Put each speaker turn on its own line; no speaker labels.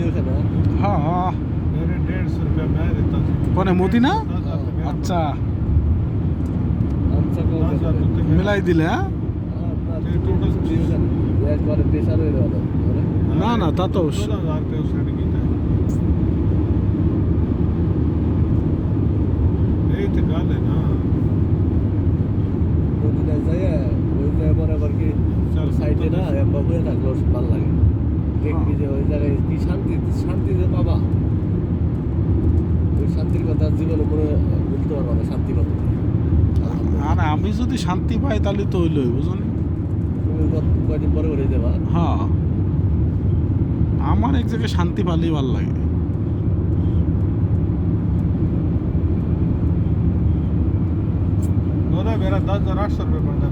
ओखाने
हाँ
मेरे 150 रुपया मैं देता हूँ।
कौन है मोदी ना
10,000 रुपया मेरा
अच्छा
आमचा कौन
10,000 रुपया मेरा।
मिलाई दिले हाँ
ये टोटल
एक बार पेशा रहे वाला
ना ना ता तो
14,000 रुपया उसने कीता है। यही तो गल है ना।
ওদিনে যায় ওই যে মনে কর কি
চল,
সাইডে না এমবা হয়ে থাকলো ভালো লাগে দেখবি যে ওই জায়গায় কি শান্তি শান্তি যে পাবা ওই শান্তির কথা জীবনে মনে বলতে পারবা না শান্তি কত
আর আমি যদি শান্তি পাই তাহলে তো হইলই বুঝনি
তুমি কয়দিন পরে করে দেবা
হ্যাঁ আমার এক জায়গায় শান্তি পালেই ভালো লাগে
मेरा 10,800 रुपये बनता है